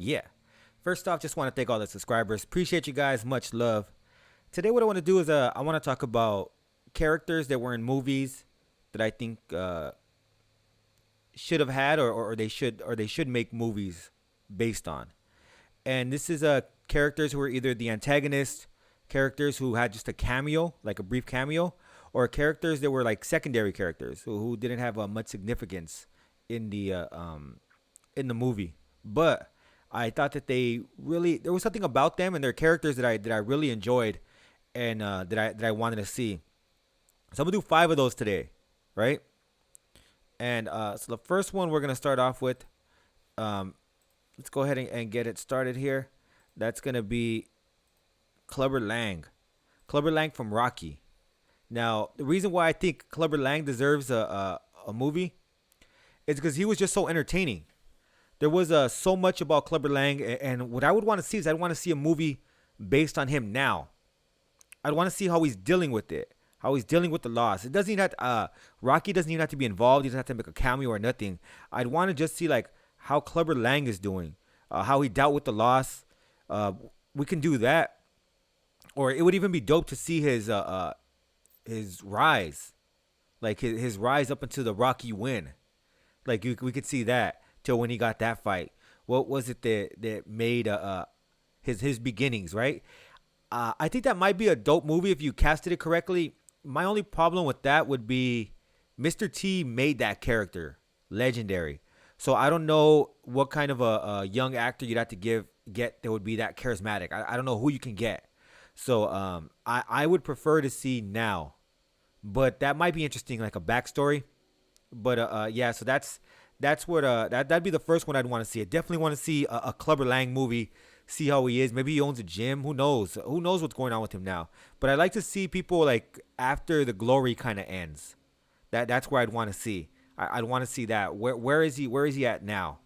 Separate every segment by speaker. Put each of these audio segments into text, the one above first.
Speaker 1: yeah. First off, just want to thank all the subscribers. Appreciate you guys. Much love. Today, what I want to do is I want to talk about characters that were in movies that I think should have had or they should make movies based on. And this is characters who are either the antagonist, characters who had just a cameo, like a brief cameo, or characters that were like secondary characters who didn't have much significance in the movie. But I thought that there was something about them and their characters that I really enjoyed and that I wanted to see. So I'm gonna do five of those today, right? And so the first one we're gonna start off with. Um, let's go ahead and get it started here. That's gonna be Clubber Lang. Clubber Lang from Rocky. Now, the reason why I think Clubber Lang deserves a movie is because he was just so entertaining. There was so much about Clubber Lang, and what I would want to see is I'd want to see a movie based on him now. I'd want to see how he's dealing with it, how he's dealing with the loss. It doesn't even have to, Rocky doesn't even have to be involved. He doesn't have to make a cameo or nothing. I'd want to just see like how Clubber Lang is doing, how he dealt with the loss. We can do that, or it would even be dope to see his rise, like his rise up into the Rocky win. Like we could see that till when he got that fight. What was it that made his beginnings, right? I think that might be a dope movie if you casted it correctly. My only problem with that would be Mr. T made that character legendary. So I don't know what kind of a young actor you'd have to get that would be that charismatic. I don't know who you can get. So I would prefer to see now, but that might be interesting, like a backstory. But yeah, so that's what that'd be the first one I'd want to see. I definitely want to see a Clubber Lang movie. See how he is. Maybe he owns a gym. Who knows? Who knows what's going on with him now? But I like to see people like after the glory kind of ends. That's where I'd want to see. I'd want to see that. Where is he? Where is he at now?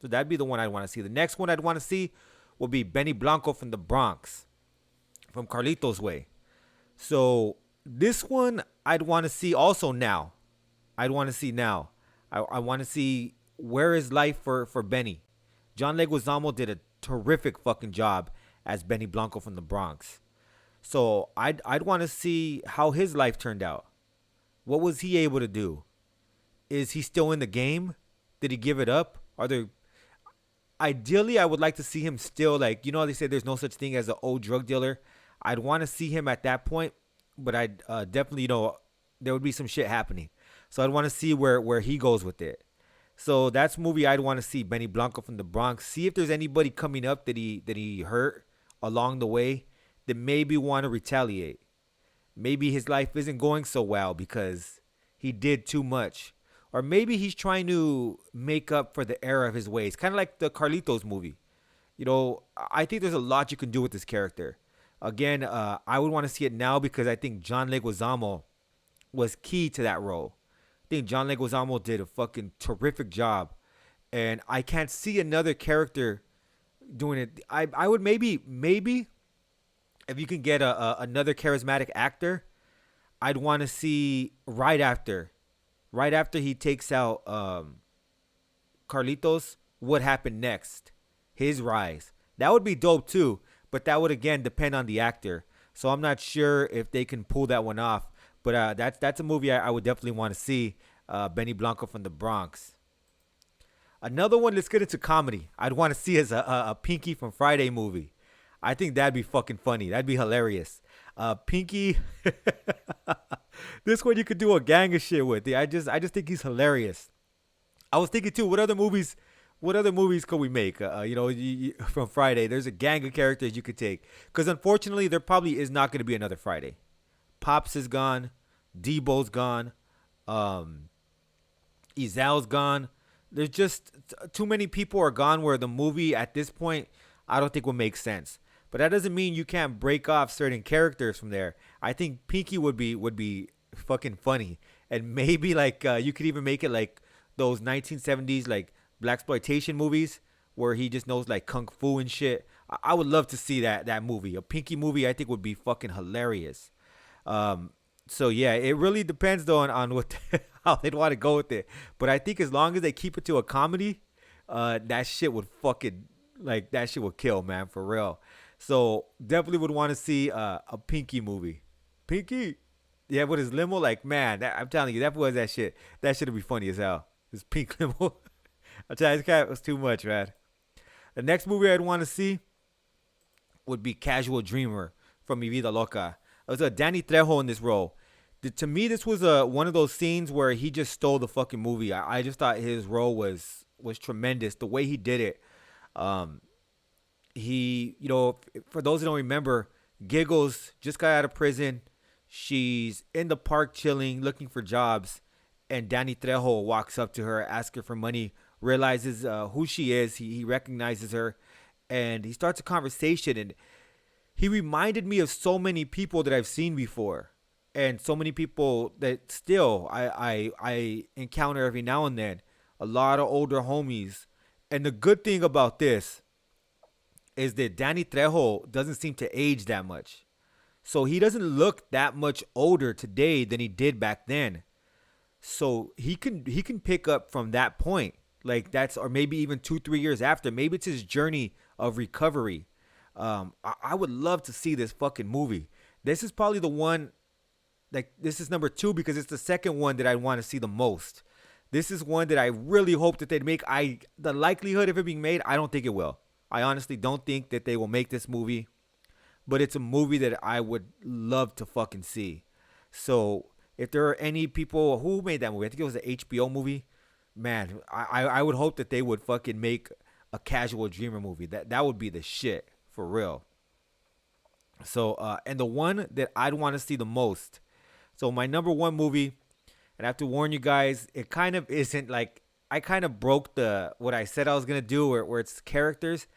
Speaker 1: So that'd be the one I'd want to see. The next one I'd want to see would be Benny Blanco from the Bronx, from Carlitos Way. So this one I'd want to see also now. I'd want to see now. I want to see where is life for Benny. John Leguizamo did a terrific fucking job as Benny Blanco from the Bronx. So I'd want to see how his life turned out. What was he able to do? Is he still in the game? Did he give it up? Are there Ideally I would like to see him still, like, they say there's no such thing as an old drug dealer. I'd want to see him at that point, but I'd definitely, there would be some shit happening. So I'd want to see where he goes with it. So that's a movie I'd want to see, Benny Blanco from the Bronx. See if there's anybody coming up that he hurt along the way that maybe want to retaliate. Maybe his life isn't going so well because he did too much. Or maybe he's trying to make up for the error of his ways. Kind of like the Carlitos movie. I think there's a lot you can do with this character. Again, I would want to see it now because I think John Leguizamo was key to that role. I think John Leguizamo did a fucking terrific job. And I can't see another character doing it. I would maybe if you can get another charismatic actor, I'd want to see right after he takes out Carlitos, what happened next, his rise. That would be dope too, but that would again depend on the actor. So I'm not sure if they can pull that one off. But that's a movie I would definitely want to see. Benny Blanco from the Bronx. Another one, let's get into comedy. I'd want to see as a Pinky from Friday movie. I think that'd be fucking funny. That'd be hilarious. Pinky, this one you could do a gang of shit with. I just think he's hilarious. I was thinking too, what other movies could we make? From Friday, there's a gang of characters you could take. Because unfortunately, there probably is not going to be another Friday. Pops is gone. Debo's gone. Izal's gone. There's just too many people are gone where the movie at this point, I don't think would make sense. But that doesn't mean you can't break off certain characters from there. I think Pinky would be fucking funny. And maybe like you could even make it like those 1970s like blaxploitation movies where he just knows like kung fu and shit. I would love to see that movie. A Pinky movie I think would be fucking hilarious. So yeah, it really depends though on what how they'd want to go with it. But I think as long as they keep it to a comedy, that shit would fucking Like that shit would kill, man, for real. So definitely would want to see a Pinky movie. Pinky, yeah, with his limo, like man, I'm telling you, that was that shit. That shit would be funny as hell. His pink limo. I'm telling you, this guy was too much, man. The next movie I'd want to see would be Casual Dreamer from Mi Vida Loca. It was a Danny Trejo in this role. To me, this was one of those scenes where he just stole the fucking movie. I just thought his role was tremendous. The way he did it. Um, he, for those who don't remember, Giggles just got out of prison. She's in the park chilling, looking for jobs, and Danny Trejo walks up to her, asks her for money, realizes who she is. He recognizes her, and he starts a conversation. And he reminded me of so many people that I've seen before, and so many people that still I encounter every now and then. A lot of older homies, and the good thing about this is that Danny Trejo doesn't seem to age that much. So he doesn't look that much older today than he did back then. So he can pick up from that point. Like that's or maybe even 2-3 years after. Maybe it's his journey of recovery. I would love to see this fucking movie. This is probably the one like this is number two because it's the second one that I want to see the most. This is one that I really hope that they'd make. The likelihood of it being made, I don't think it will. I honestly don't think that they will make this movie, but it's a movie that I would love to fucking see. So if there are any people who made that movie, I think it was an HBO movie. Man, I would hope that they would fucking make a Casual Dreamer movie. That would be the shit for real. So and the one that I'd want to see the most. So my number one movie, and I have to warn you guys, it kind of isn't like I kind of broke the what I said I was gonna do, where it's characters.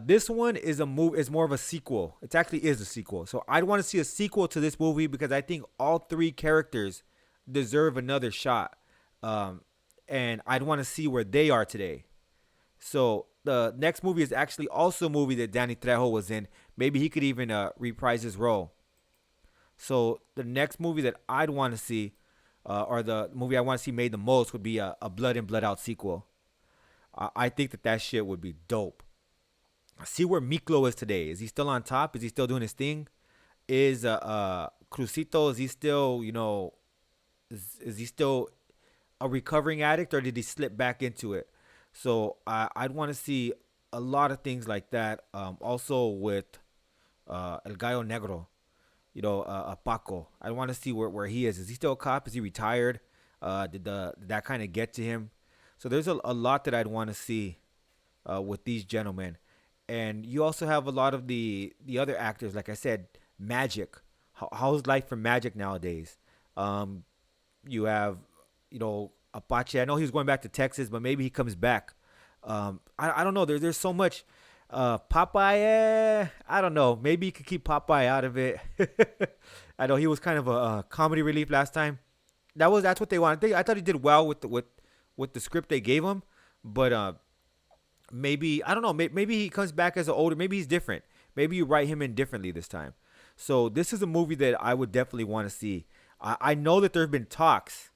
Speaker 1: This one is a movie. Is more of a sequel. It actually is a sequel. So I'd want to see a sequel to this movie because I think all three characters deserve another shot, and I'd want to see where they are today. So the next movie is actually also a movie that Danny Trejo was in. Maybe he could even reprise his role. So the next movie that I'd want to see, or the movie I want to see made the most, would be a Blood and Blood Out sequel. I think that shit would be dope. See where Miklo is today. Is he still on top? Is he still doing his thing? Is Crucito? Is he still is he still a recovering addict, or did he slip back into it? So I'd want to see a lot of things like that. Also with El Gallo Negro, Paco. I want to see where he is. Is he still a cop? Is he retired? Did that kind of get to him? So there's a lot that I'd want to see with these gentlemen. And you also have a lot of the other actors, like I said, Magic. How's life for Magic nowadays? You have, Apache. I know he's going back to Texas, but maybe he comes back. I don't know. There's so much. Popeye, I don't know. Maybe you could keep Popeye out of it. I know he was kind of a comedy relief last time. That's what they wanted. I thought he did well with the script they gave him, but maybe I don't know. Maybe he comes back as an older. Maybe he's different. Maybe you write him in differently this time. So this is a movie that I would definitely want to see. I know that there have been talks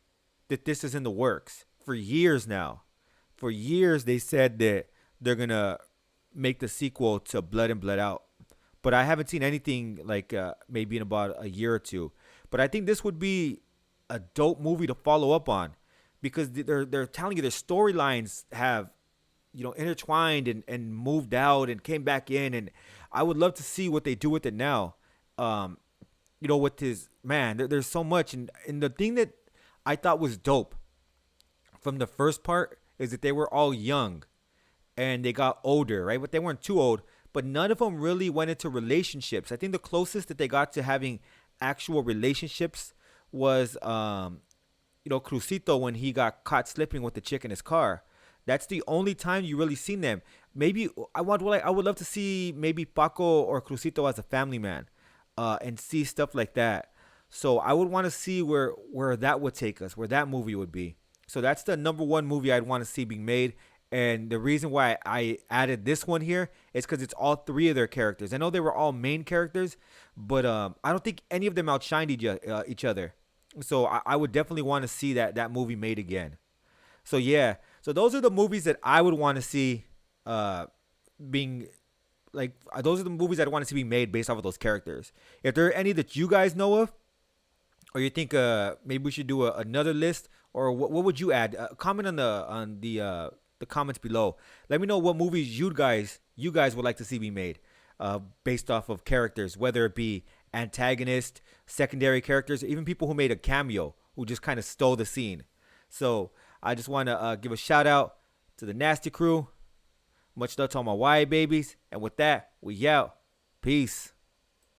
Speaker 1: that this is in the works for years now. For years they said that they're gonna make the sequel to Blood and Blood Out, but I haven't seen anything like maybe in about a year or two. But I think this would be a dope movie to follow up on because they're telling you their storylines have intertwined and moved out and came back in, and I would love to see what they do with it now. With his man, there's so much, and the thing that I thought was dope from the first part is that they were all young and they got older, right? But they weren't too old, but none of them really went into relationships. I think the closest that they got to having actual relationships was Crucito when he got caught slipping with the chick in his car. That's the only time you really seen them. Maybe I would love to see maybe Paco or Crucito as a family man, and see stuff like that. So I would want to see where that would take us, where that movie would be. So that's the number one movie I'd want to see being made. And the reason why I added this one here is because it's all three of their characters. I know they were all main characters, but I don't think any of them outshined each other. So I would definitely want to see that movie made again. So yeah, so those are the movies that I would want to see being like those are the movies I want to see be made based off of those characters. If there are any that you guys know of, or you think maybe we should do another list, or what would you add? Comment on the comments below. Let me know what movies you guys would like to see be made, based off of characters, whether it be antagonist, secondary characters, or even people who made a cameo who just kind of stole the scene. So I just want to give a shout out to the Nasty Crew. Much love to all my YA babies, and with that, we out. Peace.